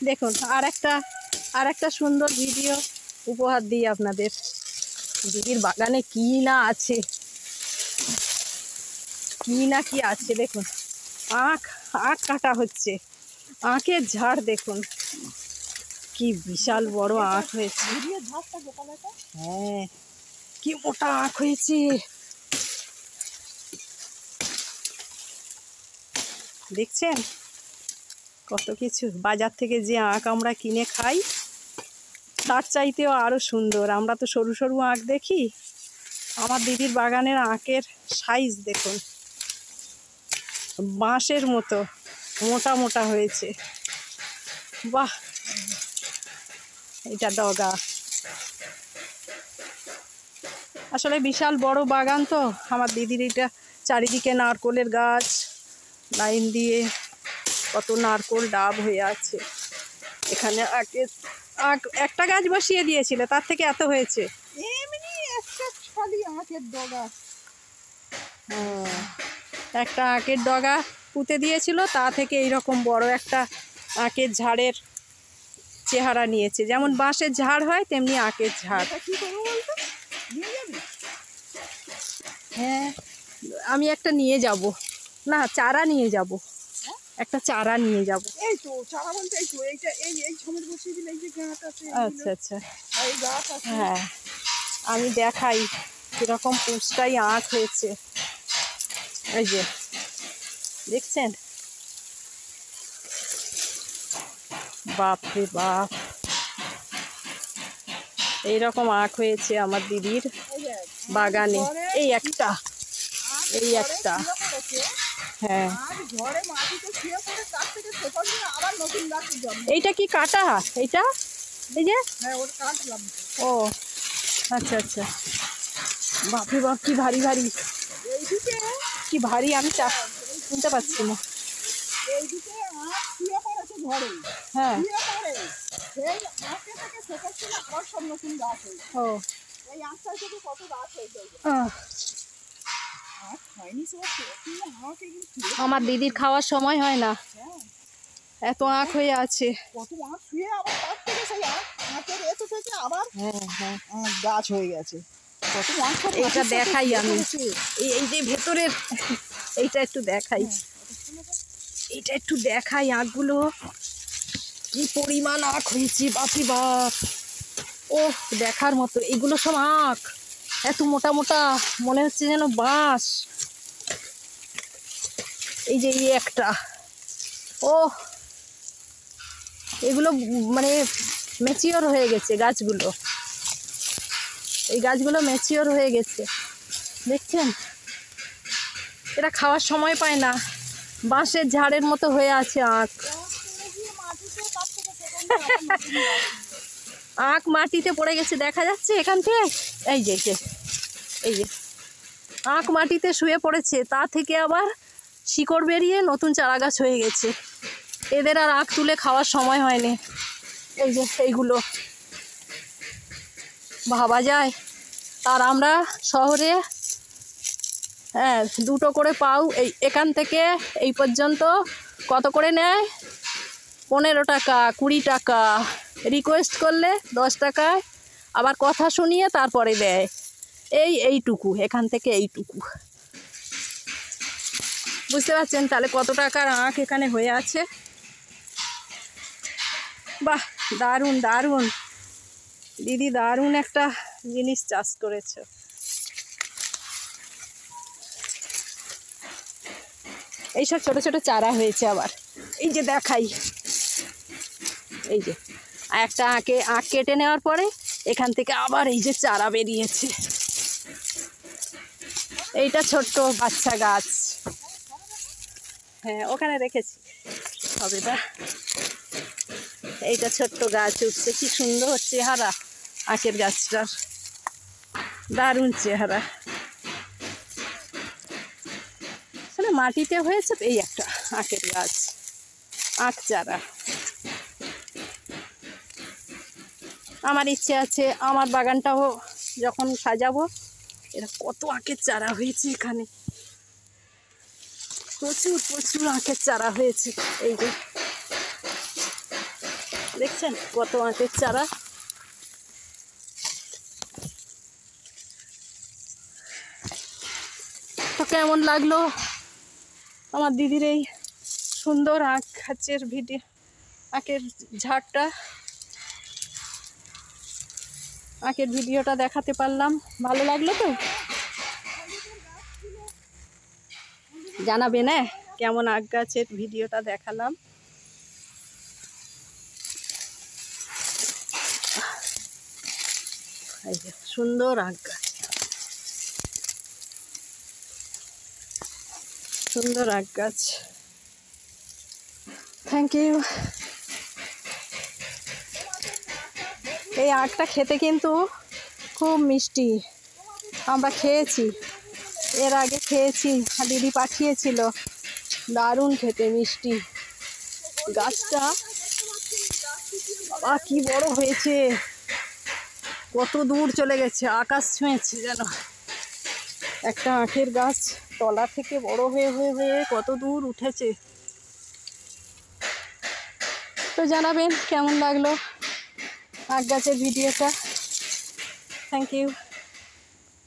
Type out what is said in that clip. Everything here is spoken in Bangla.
দেখুন আর একটা সুন্দর ভিডিও উপহার দিই আপনাদের। দিদির বাগানে কি না আছে, কি আছে দেখুন। আখ কাটা হচ্ছে, আখের ঝাড় দেখুন, কি বিশাল বড় আখ হয়েছে। হ্যাঁ, কি মোটা আখ হয়েছে দেখছেন। কত কিছু, বাজার থেকে যে আখ আমরা কিনে খাই তার চাইতেও আরো সুন্দর। আমরা তো সরু সরু আখ দেখি, আমার দিদির বাগানের আখের সাইজ দেখুন, বাঁশের মতো মোটা মোটা হয়েছে। বাহ, এটা ডগা। আসলে বিশাল বড় বাগান তো আমার দিদির। এটা চারিদিকে নারকোলের গাছ, লাইন দিয়ে কত নারকোল ডাব হয়ে আছে। এখানে একটা গাছ বসিয়ে দিয়েছিল, তার থেকে এত হয়েছে। একটা আখের ডগা পুঁতে দিয়েছিল, তা থেকে এইরকম বড় একটা আখের ঝাড়ের চেহারা নিয়েছে। যেমন বাঁশের ঝাড় হয় তেমনি আখের ঝাড়। হ্যাঁ, আমি একটা নিয়ে যাব, না চারা নিয়ে যাব, একটা চারা নিয়ে যাব। এই তো চারা বলতে এই তো এইটা এই ছমের বসিয়ে দিলে এই যে গাছ আছে। আচ্ছা আচ্ছা, এই গাছ আছে। হ্যাঁ, আমি দেখাই কিরকম পুষ্টাই আখ হয়েছে। এই যে দেখছেন, বাপরে বাপ, এইরকম আখ হয়েছে আমার দিদির বাগানে। এই একটা হ্যাঁ, এইটা কি কাটা? এইটা এই যে, ও আচ্ছা আচ্ছা, বাপরে বাপ, কি ভারী ভারী, কি ভারী, আমি শুনতে পাচ্ছি না। হ্যাঁ, ও আমার দিদির খাওয়ার সময় হয় না, এত আখ হয়ে আছে। গাছ হয়ে গেছে। এইটা দেখাই আমি, এই যে ভেতরের এইটা একটু দেখাই, এইটা একটু দেখাই। আখগুলো কি পরিমাণ আখ হয়েছে, বাপরে বাপ, ও দেখার মতো। এগুলো সব আখ, এত মোটা মোটা, মনে হচ্ছে যেন বাঁশ। এই যে এই একটা, ও এগুলো মানে ম্যাচিওর হয়ে গেছে গাছগুলো, এই গাছগুলো ম্যাচিওর হয়ে গেছে দেখছেন। এটা খাওয়ার সময় পায় না, বাঁশের ঝাড়ের মতো হয়ে আছে আখ। আখ মাটিতে পড়ে গেছে, দেখা যাচ্ছে এখান থেকে। এই যে আখ মাটিতে শুয়ে পড়েছে, তা থেকে আবার শিকড় বেরিয়ে নতুন চারা গাছ হয়ে গেছে। এদের আর আখ তুলে খাওয়ার সময় হয়নি। এই যে এইগুলো ভাবা যায়। আর আমরা শহরে, হ্যাঁ, 2টো করে পাও। এখান থেকে এই পর্যন্ত কত করে নেয়? 15 টাকা, 20 টাকা, রিকোয়েস্ট করলে 10 টাকায়, আবার কথা শুনিয়ে তারপরে দেয়। এইটুকু, এখান থেকে এইটুকু, বুঝতে পারছেন তাহলে কত টাকার আখ এখানে হয়ে আছে। বাহ, দারুণ দারুণ দিদি, দারুণ একটা জিনিস চাষ করেছে। এইসব ছোট ছোট চারা হয়েছে আবার, এই যে দেখাই, এই যে একটা আখ কেটে নেওয়ার পরে এখান থেকে আবার এই যে চারা বেরিয়েছে। এইটা ছোট্ট বাচ্চা গাছ, হ্যাঁ ওখানে রেখেছি হবে না। এইটা ছোট্ট গাছ উঠছে, কি সুন্দর চেহারা আখের গাছটার, দারুণ চেহারা। মাটিতে হয়েছে এই একটা আখের গাছ, আখ চারা। আমার ইচ্ছে আছে আমার বাগানটাও যখন সাজাবো, এরা কত আখের চারা হয়েছে এখানে, প্রচুর প্রচুর আখের চারা হয়েছে। এই যে দেখছেন কত আঁটের চারা। তো কেমন লাগলো আমার দিদির এই সুন্দর আখ গাছের ভিডিও, আখের ঝাড়টা, আখের ভিডিওটা দেখাতে পারলাম, ভালো লাগলো তো? জানাবেন হ্যাঁ কেমন আখ গাছের ভিডিওটা দেখালাম। এই যে সুন্দর আখ গাছ, সুন্দর আখ গাছ। Thank you. এই আখটা খেতে কিন্তু খুব মিষ্টি, আমরা খেয়েছি, এর আগে খেয়েছি, দিদি পাঠিয়েছিল, দারুণ খেতে মিষ্টি। গাছটা বাবা কি বড় হয়েছে, কত দূর চলে গেছে, আকাশ ছুঁয়েছে যেন। একটা আখের গাছ তলা থেকে বড় হয়ে হয়ে হয়ে কত দূর উঠেছে। তো জানাবেন কেমন লাগলো আখ গাছের ভিডিওটা। Thank you.